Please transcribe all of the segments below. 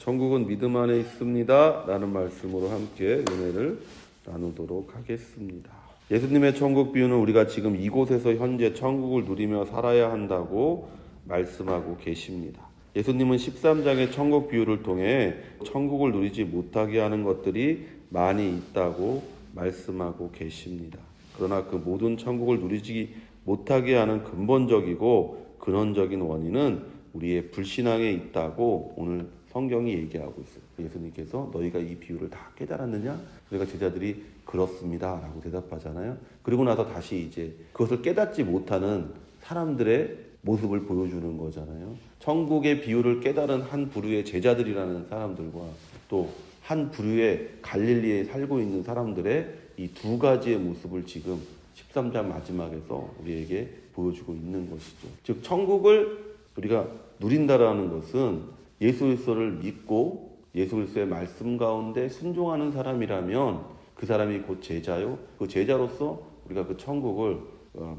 천국은 믿음 안에 있습니다 라는 말씀으로 함께 은혜를 나누도록 하겠습니다. 예수님의 천국 비유는 우리가 지금 이곳에서 현재 천국을 누리며 살아야 한다고 말씀하고 계십니다. 예수님은 13장의 천국 비유를 통해 천국을 누리지 못하게 하는 것들이 많이 있다고 말씀하고 계십니다. 그러나 그 모든 천국을 누리지 못하게 하는 근본적이고 근원적인 원인은 우리의 불신앙에 있다고 오늘 성경이 얘기하고 있어요. 예수님께서 너희가 이 비유를 다 깨달았느냐? 그러니까 제자들이 그렇습니다 라고 대답하잖아요. 그리고 나서 다시 이제 그것을 깨닫지 못하는 사람들의 모습을 보여주는 거잖아요. 천국의 비유를 깨달은 한 부류의 제자들이라는 사람들과 또 한 부류의 갈릴리에 살고 있는 사람들의 이 두 가지의 모습을 지금 13장 마지막에서 우리에게 보여주고 있는 것이죠. 즉 천국을 우리가 누린다라는 것은 예수 그리스도를 믿고 예수 그리스도의 말씀 가운데 순종하는 사람이라면 그 사람이 곧 제자요. 그 제자로서 우리가 그 천국을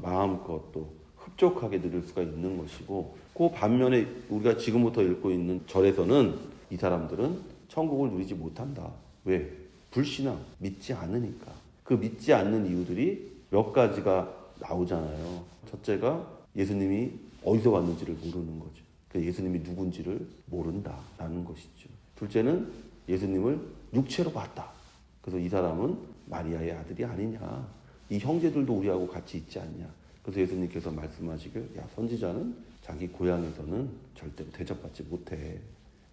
마음껏 또 흡족하게 누릴 수가 있는 것이고, 그 반면에 우리가 지금부터 읽고 있는 절에서는 이 사람들은 천국을 누리지 못한다. 왜? 불신앙, 믿지 않으니까. 그 믿지 않는 이유들이 몇 가지가 나오잖아요. 첫째가 예수님이 어디서 왔는지를 모르는 거죠. 예수님이 누군지를 모른다라는 것이죠. 둘째는 예수님을 육체로 봤다. 그래서 이 사람은 마리아의 아들이 아니냐. 이 형제들도 우리하고 같이 있지 않냐. 그래서 예수님께서 말씀하시길, 야, 선지자는 자기 고향에서는 절대로 대접받지 못해.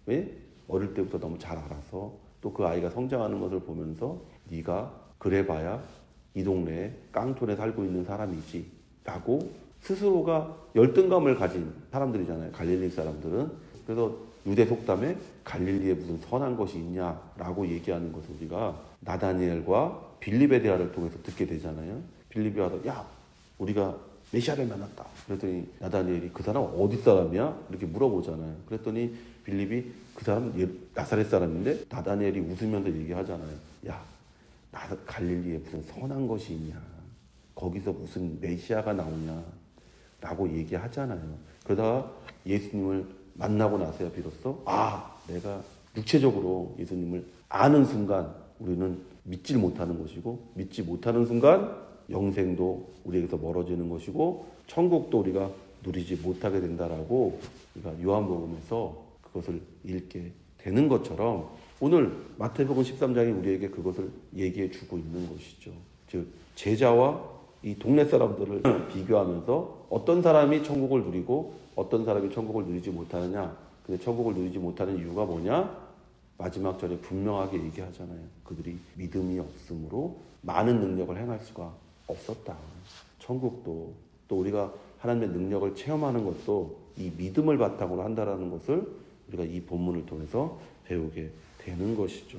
왜? 어릴 때부터 너무 잘 알아서 또 그 아이가 성장하는 것을 보면서 네가 그래봐야 이 동네에 깡촌에 살고 있는 사람이지 라고 스스로가 열등감을 가진 사람들이잖아요. 갈릴리 사람들은. 그래서 유대 속담에 갈릴리에 무슨 선한 것이 있냐라고 얘기하는 것을 우리가 나다니엘과 빌립의 대화를 통해서 듣게 되잖아요. 빌립이 와서 야, 우리가 메시아를 만났다. 그랬더니 나다니엘이 그 사람 어디 사람이야? 이렇게 물어보잖아요. 그랬더니 빌립이 그 사람은 나사렛 사람인데, 나다니엘이 웃으면서 얘기하잖아요. 야, 갈릴리에 무슨 선한 것이 있냐? 거기서 무슨 메시아가 나오냐? 라고 얘기하잖아요. 그러다가 예수님을 만나고 나서야 비로소 내가 육체적으로 예수님을 아는 순간 우리는 믿질 못하는 것이고, 믿지 못하는 순간 영생도 우리에게서 멀어지는 것이고 천국도 우리가 누리지 못하게 된다라고 우리가 요한복음에서 그것을 읽게 되는 것처럼 오늘 마태복음 13장이 우리에게 그것을 얘기해 주고 있는 것이죠. 즉 제자와 이 동네 사람들을 비교하면서 어떤 사람이 천국을 누리고 어떤 사람이 천국을 누리지 못하느냐. 근데 천국을 누리지 못하는 이유가 뭐냐? 마지막 절에 분명하게 얘기하잖아요. 그들이 믿음이 없으므로 많은 능력을 행할 수가 없었다. 천국도 또 우리가 하나님의 능력을 체험하는 것도 이 믿음을 바탕으로 한다라는 것을 우리가 이 본문을 통해서 배우게 되는 것이죠.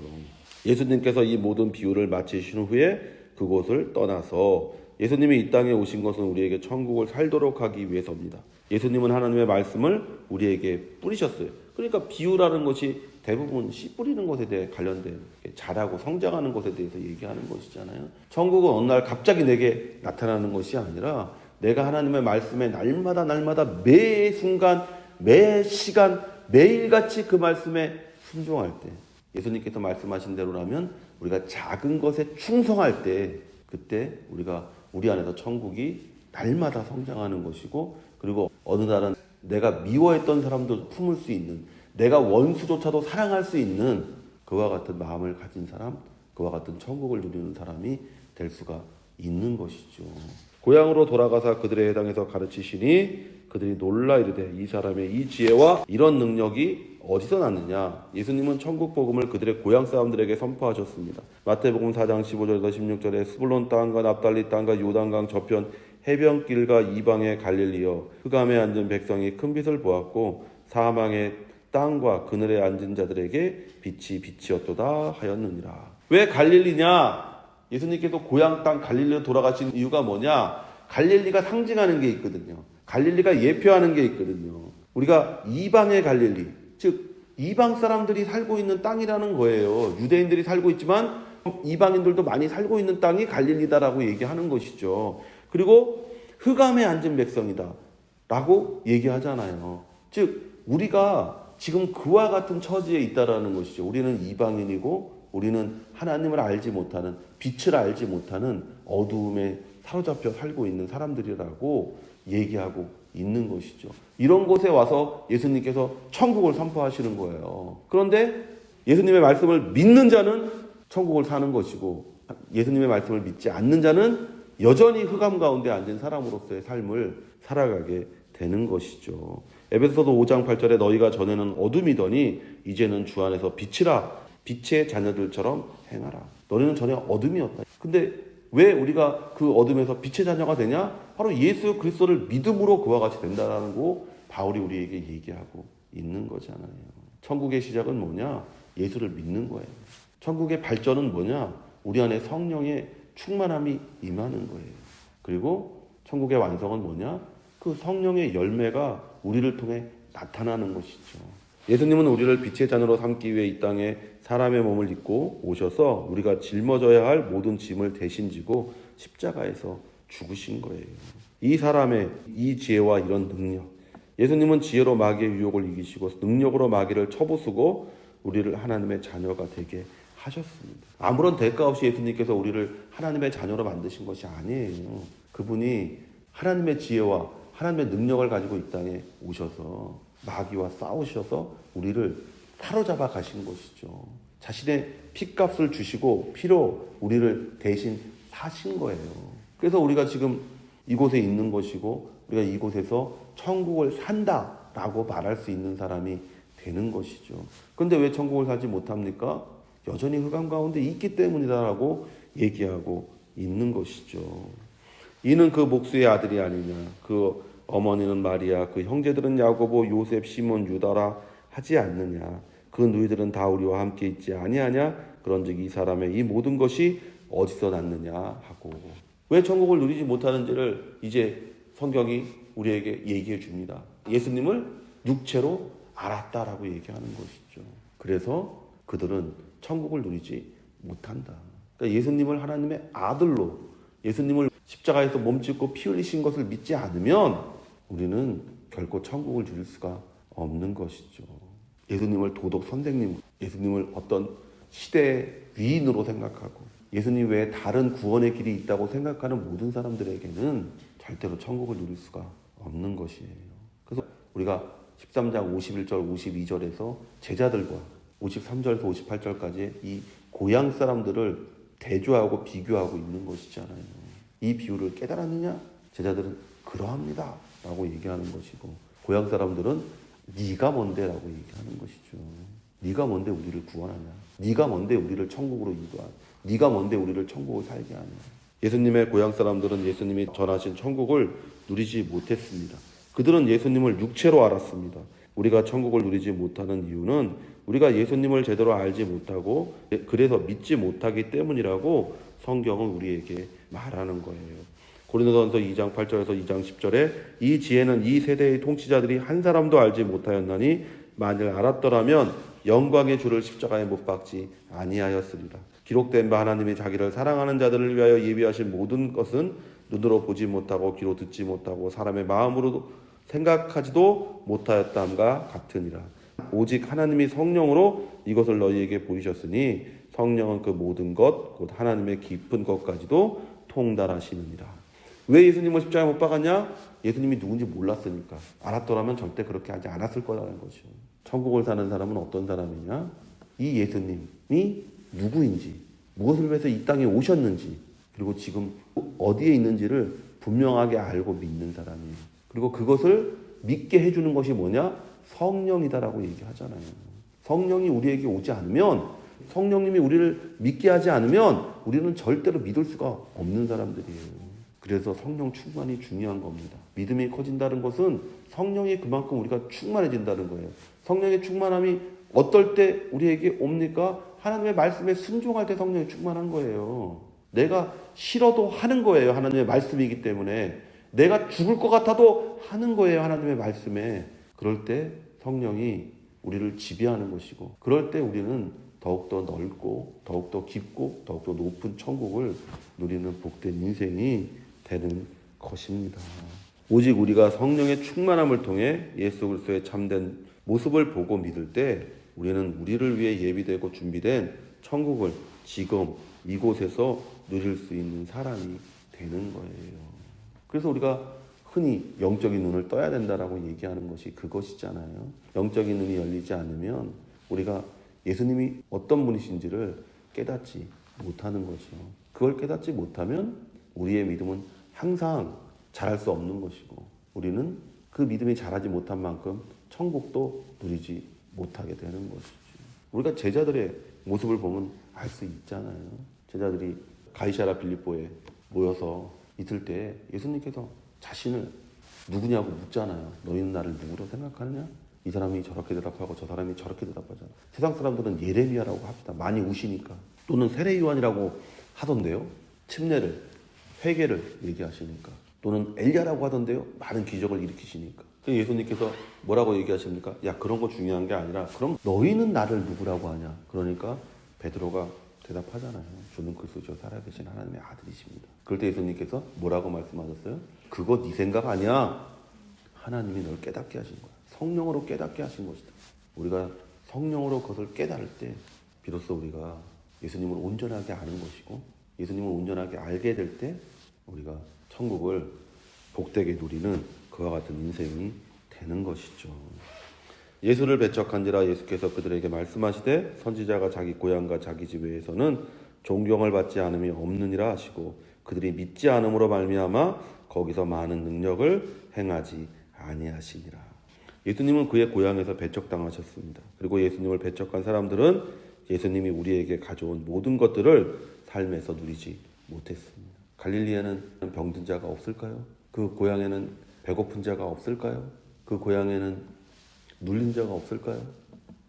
예수님께서 이 모든 비유를 마치신 후에 그곳을 떠나서 예수님이 이 땅에 오신 것은 우리에게 천국을 살도록 하기 위해서입니다. 예수님은 하나님의 말씀을 우리에게 뿌리셨어요. 그러니까 비유라는 것이 대부분 씨 뿌리는 것에 대해 관련된 자라고 성장하는 것에 대해서 얘기하는 것이잖아요. 천국은 어느 날 갑자기 내게 나타나는 것이 아니라 내가 하나님의 말씀에 날마다 매 순간 매 시간 매일같이 그 말씀에 순종할 때, 예수님께서 말씀하신 대로라면 우리가 작은 것에 충성할 때, 그때 우리 안에서 천국이 날마다 성장하는 것이고, 그리고 어느 날은 내가 미워했던 사람도 품을 수 있는, 내가 원수조차도 사랑할 수 있는 그와 같은 마음을 가진 사람, 그와 같은 천국을 누리는 사람이 될 수가 있는 것이죠. 고향으로 돌아가사 그들의 해당에서 가르치시니 그들이 놀라 이르되 이 사람의 이 지혜와 이런 능력이 어디서 났느냐. 예수님은 천국 복음을 그들의 고향 사람들에게 선포하셨습니다. 마태복음 4장 15절에서 16절에 스불론 땅과 납달리 땅과 요단강 저편 해변길과 이방의 갈릴리여, 흑암에 앉은 백성이 큰 빛을 보았고 사망의 땅과 그늘에 앉은 자들에게 빛이 빛이었도다 하였느니라. 왜 갈릴리냐? 예수님께서 고향 땅 갈릴리로 돌아가신 이유가 뭐냐? 갈릴리가 상징하는 게 있거든요. 갈릴리가 예표하는 게 있거든요. 우리가 이방의 갈릴리, 즉 이방 사람들이 살고 있는 땅이라는 거예요. 유대인들이 살고 있지만 이방인들도 많이 살고 있는 땅이 갈릴리다라고 얘기하는 것이죠. 그리고 흑암에 앉은 백성이다 라고 얘기하잖아요. 즉 우리가 지금 그와 같은 처지에 있다라는 것이죠. 우리는 이방인이고 우리는 하나님을 알지 못하는, 빛을 알지 못하는 어두움에 사로잡혀 살고 있는 사람들이라고 얘기하고 있는 것이죠. 이런 곳에 와서 예수님께서 천국을 선포하시는 거예요. 그런데 예수님의 말씀을 믿는 자는 천국을 사는 것이고 예수님의 말씀을 믿지 않는 자는 여전히 흑암 가운데 앉은 사람으로서의 삶을 살아가게 되는 것이죠. 에베소서 5장 8절에 너희가 전에는 어둠이더니 이제는 주 안에서 빛이라, 빛의 자녀들처럼 행하라. 너희는 전에 어둠이었다. 근데 왜 우리가 그 어둠에서 빛의 자녀가 되냐? 바로 예수 그리스도를 믿음으로 그와 같이 된다는 거 바울이 우리에게 얘기하고 있는 거잖아요. 천국의 시작은 뭐냐? 예수를 믿는 거예요. 천국의 발전은 뭐냐? 우리 안에 성령의 충만함이 임하는 거예요. 그리고 천국의 완성은 뭐냐? 그 성령의 열매가 우리를 통해 나타나는 것이죠. 예수님은 우리를 빛의 자녀로 삼기 위해 이 땅에 사람의 몸을 입고 오셔서 우리가 짊어져야 할 모든 짐을 대신 지고 십자가에서 죽으신 거예요. 이 사람의 이 지혜와 이런 능력, 예수님은 지혜로 마귀의 유혹을 이기시고 능력으로 마귀를 쳐부수고 우리를 하나님의 자녀가 되게 하셨습니다. 아무런 대가 없이 예수님께서 우리를 하나님의 자녀로 만드신 것이 아니에요. 그분이 하나님의 지혜와 하나님의 능력을 가지고 이 땅에 오셔서 마귀와 싸우셔서 우리를 사로잡아 가신 것이죠. 자신의 피값을 주시고 피로 우리를 대신 사신 거예요. 그래서 우리가 지금 이곳에 있는 것이고 우리가 이곳에서 천국을 산다라고 말할 수 있는 사람이 되는 것이죠. 그런데 왜 천국을 살지 못합니까? 여전히 흑암 가운데 있기 때문이다라고 얘기하고 있는 것이죠. 이는 그 목수의 아들이 아니냐, 그 어머니는 마리아, 그 형제들은 야고보, 요셉, 시몬, 유다라 하지 않느냐. 그 누이들은 다 우리와 함께 있지 아니하냐. 그런즉 이 사람의 이 모든 것이 어디서 났느냐 하고. 왜 천국을 누리지 못하는지를 이제 성경이 우리에게 얘기해 줍니다. 예수님을 육체로 알았다라고 얘기하는 것이죠. 그래서 그들은 천국을 누리지 못한다. 그러니까 예수님을 하나님의 아들로, 예수님을 십자가에서 몸짓고 피 흘리신 것을 믿지 않으면 우리는 결코 천국을 누릴 수가 없는 것이죠. 예수님을 도덕 선생님, 예수님을 어떤 시대의 위인으로 생각하고 예수님 외에 다른 구원의 길이 있다고 생각하는 모든 사람들에게는 절대로 천국을 누릴 수가 없는 것이에요. 그래서 우리가 13장 51절, 52절에서 제자들과 53절에서 58절까지 이 고향 사람들을 대조하고 비교하고 있는 것이잖아요. 이 비유를 깨달았느냐? 제자들은 그러합니다 라고 얘기하는 것이고 고향 사람들은 네가 뭔데 라고 얘기하는 것이죠. 네가 뭔데 우리를 구원하냐? 네가 뭔데 우리를 천국으로 인도하냐? 네가 뭔데 우리를 천국을 살게 하냐? 예수님의 고향 사람들은 예수님이 전하신 천국을 누리지 못했습니다. 그들은 예수님을 육체로 알았습니다. 우리가 천국을 누리지 못하는 이유는 우리가 예수님을 제대로 알지 못하고 그래서 믿지 못하기 때문이라고 성경은 우리에게 말하는 거예요. 고린도전서 2장 8절에서 2장 10절에 이 지혜는 이 세대의 통치자들이 한 사람도 알지 못하였나니 만일 알았더라면 영광의 주를 십자가에 못 박지 아니하였으리라. 기록된 바 하나님이 자기를 사랑하는 자들을 위하여 예비하신 모든 것은 눈으로 보지 못하고 귀로 듣지 못하고 사람의 마음으로 생각하지도 못하였다함과 같으니라. 오직 하나님이 성령으로 이것을 너희에게 보이셨으니 성령은 그 모든 것 곧 하나님의 깊은 것까지도 통달하시느니라. 왜 예수님을 십자가에 못 박았냐? 예수님이 누군지 몰랐으니까. 알았더라면 절대 그렇게 하지 않았을 거라는 거죠. 천국을 사는 사람은 어떤 사람이냐? 이 예수님이 누구인지, 무엇을 위해서 이 땅에 오셨는지, 그리고 지금 어디에 있는지를 분명하게 알고 믿는 사람이에요. 그리고 그것을 믿게 해주는 것이 뭐냐? 성령이다라고 얘기하잖아요. 성령이 우리에게 오지 않으면, 성령님이 우리를 믿게 하지 않으면 우리는 절대로 믿을 수가 없는 사람들이에요. 그래서 성령 충만이 중요한 겁니다. 믿음이 커진다는 것은 성령이 그만큼 우리가 충만해진다는 거예요. 성령의 충만함이 어떨 때 우리에게 옵니까? 하나님의 말씀에 순종할 때 성령이 충만한 거예요. 내가 싫어도 하는 거예요. 하나님의 말씀이기 때문에. 내가 죽을 것 같아도 하는 거예요. 하나님의 말씀에. 그럴 때 성령이 우리를 지배하는 것이고, 그럴 때 우리는 더욱더 넓고 더욱더 깊고 더욱더 높은 천국을 누리는 복된 인생이 되는 것입니다. 오직 우리가 성령의 충만함을 통해 예수 그리스도의 참된 모습을 보고 믿을 때 우리는 우리를 위해 예비되고 준비된 천국을 지금 이곳에서 누릴 수 있는 사람이 되는 거예요. 그래서 우리가 흔히 영적인 눈을 떠야 된다라고 얘기하는 것이 그것이잖아요. 영적인 눈이 열리지 않으면 우리가 예수님이 어떤 분이신지를 깨닫지 못하는 거죠. 그걸 깨닫지 못하면 우리의 믿음은 항상 자랄 수 없는 것이고 우리는 그 믿음이 자라지 못한 만큼 천국도 누리지 못하게 되는 것이죠. 우리가 제자들의 모습을 보면 알 수 있잖아요. 제자들이 가이사랴 빌립보에 모여서 있을 때 예수님께서 자신을 누구냐고 묻잖아요. 너희는 나를 누구로 생각하느냐? 이 사람이 저렇게 대답하고 저 사람이 저렇게 대답하잖아요. 세상 사람들은 예레미야라고 합시다. 많이 우시니까. 또는 세례 요한이라고 하던데요. 침례를, 회개를 얘기하시니까. 또는 엘리야라고 하던데요. 많은 기적을 일으키시니까. 예수님께서 뭐라고 얘기하십니까? 야, 그런 거 중요한 게 아니라 그럼 너희는 나를 누구라고 하냐? 그러니까 베드로가 대답하잖아요. 주는 그리스도시요 살아계신 하나님의 아들이십니다. 그럴 때 예수님께서 뭐라고 말씀하셨어요? 그거 네 생각 아니야. 하나님이 널 깨닫게 하신 거야. 성령으로 깨닫게 하신 것이다. 우리가 성령으로 그것을 깨달을 때 비로소 우리가 예수님을 온전하게 아는 것이고 예수님을 온전하게 알게 될 때 우리가 천국을 복되게 누리는 그와 같은 인생이 되는 것이죠. 예수를 배척한지라 예수께서 그들에게 말씀하시되 선지자가 자기 고향과 자기 집 외에서는 존경을 받지 않음이 없느니라 하시고 그들이 믿지 않음으로 말미암아 거기서 많은 능력을 행하지 아니하시니라. 예수님은 그의 고향에서 배척당하셨습니다. 그리고 예수님을 배척한 사람들은 예수님이 우리에게 가져온 모든 것들을 삶에서 누리지 못했습니다. 갈릴리에는 병든 자가 없을까요? 그 고향에는 배고픈 자가 없을까요? 그 고향에는 눌린 자가 없을까요?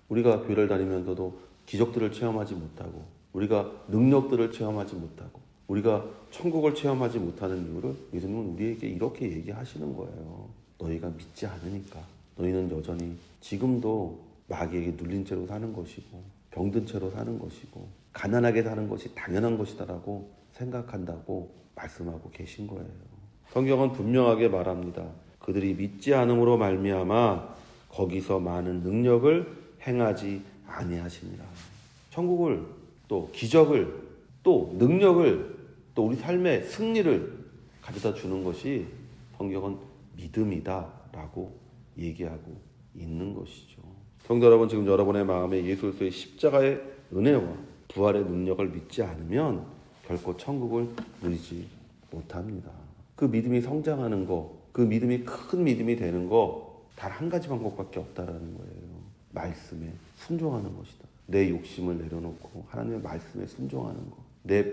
우리가 교회를 다니면서도 기적들을 체험하지 못하고 우리가 능력들을 체험하지 못하고 우리가 천국을 체험하지 못하는 이유를 예수님은 우리에게 이렇게 얘기하시는 거예요. 너희가 믿지 않으니까. 너희는 여전히 지금도 마귀에게 눌린 채로 사는 것이고 병든 채로 사는 것이고 가난하게 사는 것이 당연한 것이다라고 생각한다고 말씀하고 계신 거예요. 성경은 분명하게 말합니다. 그들이 믿지 않음으로 말미암아 거기서 많은 능력을 행하지 아니하시니라. 천국을 또 기적을 또 능력을 또 우리 삶의 승리를 가져다 주는 것이 성경은 믿음이다라고 얘기하고 있는 것이죠. 성도 여러분, 지금 여러분의 마음에 예수 그리스도의 십자가의 은혜와 부활의 능력을 믿지 않으면 결코 천국을 누리지 못합니다. 그 믿음이 성장하는 거, 그 믿음이 큰 믿음이 되는 거 단 한 가지 방법밖에 없다라는 거예요. 말씀에 순종하는 것이다. 내 욕심을 내려놓고 하나님의 말씀에 순종하는 거. 내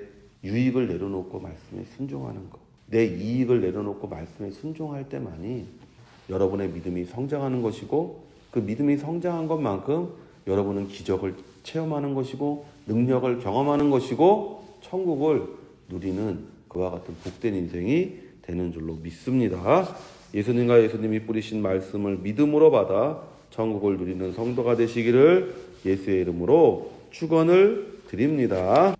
유익을 내려놓고 말씀에 순종하는 거. 내 이익을 내려놓고 말씀에 순종할 때만이 여러분의 믿음이 성장하는 것이고 그 믿음이 성장한 것만큼 여러분은 기적을 체험하는 것이고 능력을 경험하는 것이고 천국을 누리는 그와 같은 복된 인생이 되는 줄로 믿습니다. 예수님과 예수님이 뿌리신 말씀을 믿음으로 받아 천국을 누리는 성도가 되시기를 예수의 이름으로 축원을 드립니다.